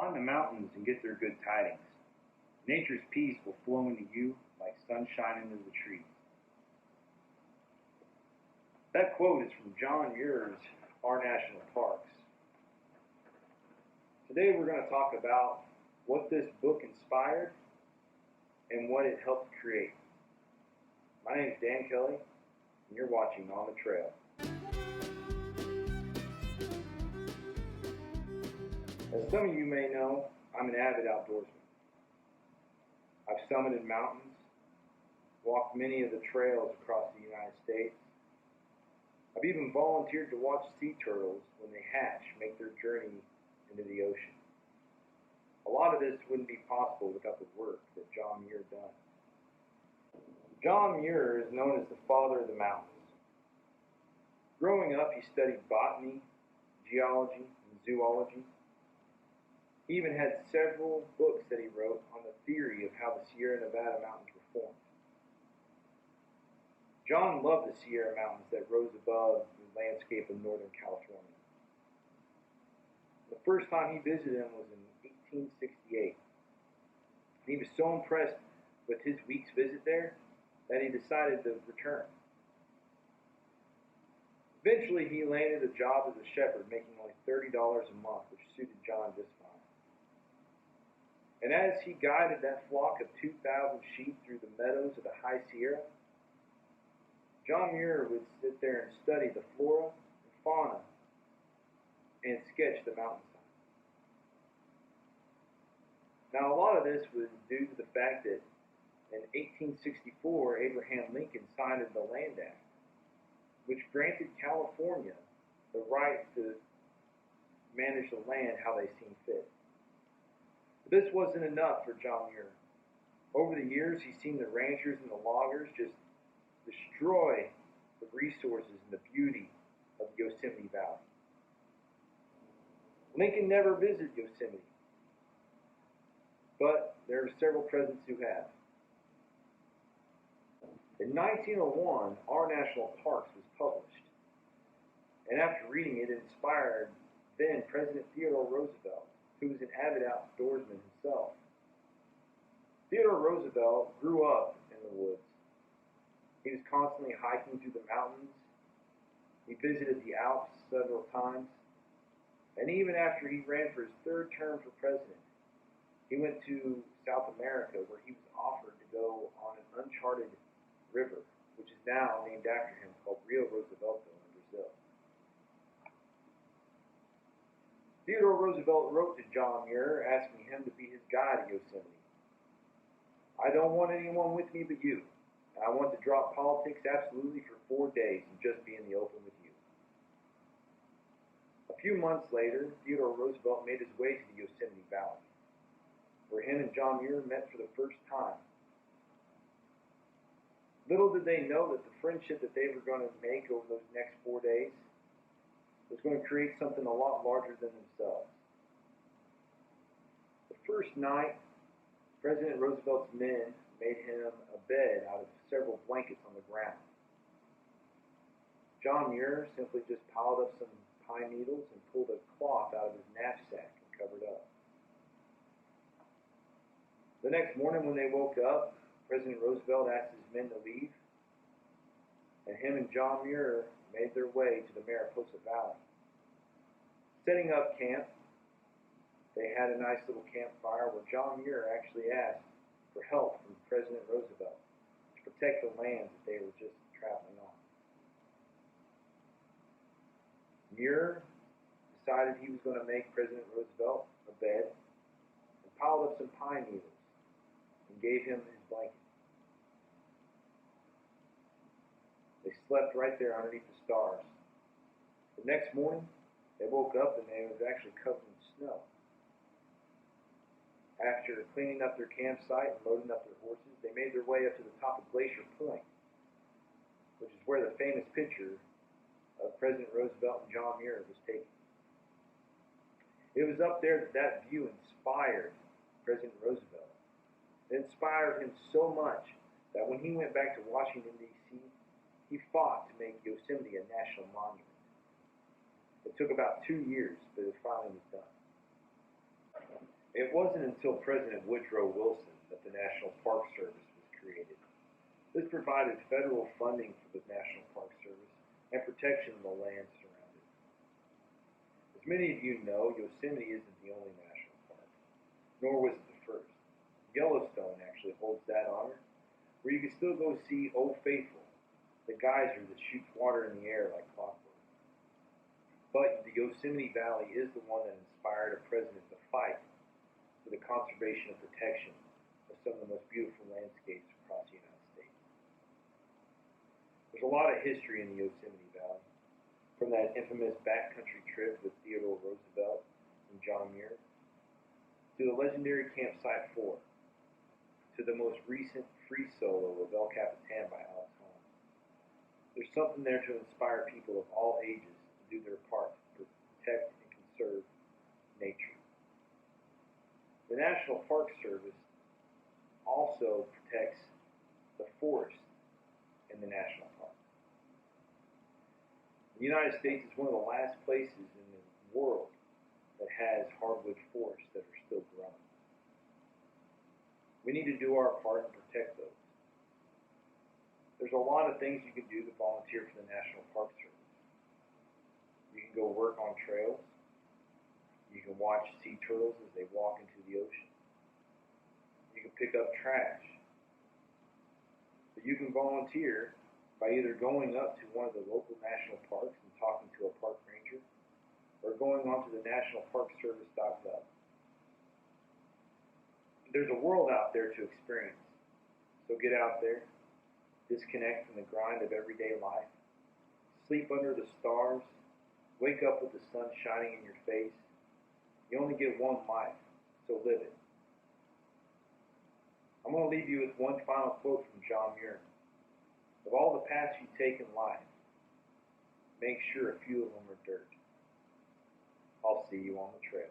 Climb the mountains and get their good tidings. Nature's peace will flow into you like sunshine into the trees. That quote is from John Muir's Our National Parks. Today we're going to talk about what this book inspired and what it helped create. My name is Dan Kelly, and you're watching On the Trail. As some of you may know, I'm an avid outdoorsman. I've summited mountains, walked many of the trails across the United States. I've even volunteered to watch sea turtles when they hatch make their journey into the ocean. A lot of this wouldn't be possible without the work that John Muir done. John Muir is known as the father of the mountains. Growing up, he studied botany, geology, and zoology. He even had several books that he wrote on the theory of how the Sierra Nevada mountains were formed. John loved the Sierra Mountains that rose above the landscape of Northern California. The first time he visited them was in 1868. He was so impressed with his week's visit there that he decided to return. Eventually, he landed a job as a shepherd, making only $30 a month, which suited John just fine. And as he guided that flock of 2,000 sheep through the meadows of the High Sierra, John Muir would sit there and study the flora and fauna and sketch the mountainside. Now, a lot of this was due to the fact that in 1864, Abraham Lincoln signed the Land Act, which granted California the right to manage the land how they seen fit. But this wasn't enough for John Muir. Over the years, he's seen the ranchers and the loggers just destroy the resources and the beauty of the Yosemite Valley. Lincoln never visited Yosemite, but there are several presidents who have. In 1901, Our National Parks was published, and after reading it, it inspired then President Theodore Roosevelt, who was an avid outdoorsman himself. Theodore Roosevelt grew up in the woods. He was constantly hiking through the mountains. He visited the Alps several times. And even after he ran for his third term for president, he went to South America, where he was offered to go on an uncharted river, which is now named after him, called Rio Roosevelto in Brazil. Theodore Roosevelt wrote to John Muir asking him to be his guide to Yosemite. "I don't want anyone with me but you. I want to drop politics absolutely for 4 days and just be in the open with you." A few months later, Theodore Roosevelt made his way to the Yosemite Valley, where him and John Muir met for the first time. Little did they know that the friendship that they were going to make over those next 4 days was going to create something a lot larger than themselves. The first night, President Roosevelt's men made him a bed out of several blankets on the ground. John Muir simply just piled up some pine needles and pulled a cloth out of his knapsack and covered up. The next morning when they woke up, President Roosevelt asked his men to leave, and him and John Muir made their way to the Mariposa Valley. Setting up camp, they had a nice little campfire where John Muir actually asked for help from President Roosevelt to protect the lands that they were just traveling on. Muir decided he was going to make President Roosevelt a bed and piled up some pine needles and gave him his blanket. They slept right there underneath the stars. The next morning, they woke up and they was actually covered in snow. After cleaning up their campsite and loading up their horses, they made their way up to the top of Glacier Point, which is where the famous picture of President Roosevelt and John Muir was taken. It was up there that that view inspired President Roosevelt. It inspired him so much that when he went back to Washington, D.C., he fought to make Yosemite a national monument. It took about 2 years, but it finally was done. It wasn't until President Woodrow Wilson that the National Park Service was created. This provided federal funding for the National Park Service and protection of the land surrounding it. As many of you know, Yosemite isn't the only national park, nor was it the first. Yellowstone actually holds that honor, where you can still go see Old Faithful, the geyser that shoots water in the air like clockwork. But the Yosemite Valley is the one that inspired a president to fight for the conservation and protection of some of the most beautiful landscapes across the United States. There's a lot of history in the Yosemite Valley, from that infamous backcountry trip with Theodore Roosevelt and John Muir, to the legendary Campsite 4, to the most recent free solo of El Capitan by Alex Holmes. There's something there to inspire people of all ages to do their part to protect and conserve nature. The National Park Service also protects the forest in the national park. The United States is one of the last places in the world that has hardwood forests that are still growing. We need to do our part and protect those. There's a lot of things you can do to volunteer for the National Park Service. You can go work on trails. You can watch sea turtles as they walk into the ocean. You can pick up trash. But you can volunteer by either going up to one of the local national parks and talking to a park ranger, or going onto the nationalparkservice.gov. There's a world out there to experience. So get out there, disconnect from the grind of everyday life, sleep under the stars, wake up with the sun shining in your face. You only get one life, so live it. I'm going to leave you with one final quote from John Muir. Of all the paths you take in life, make sure a few of them are dirt. I'll see you on the trail.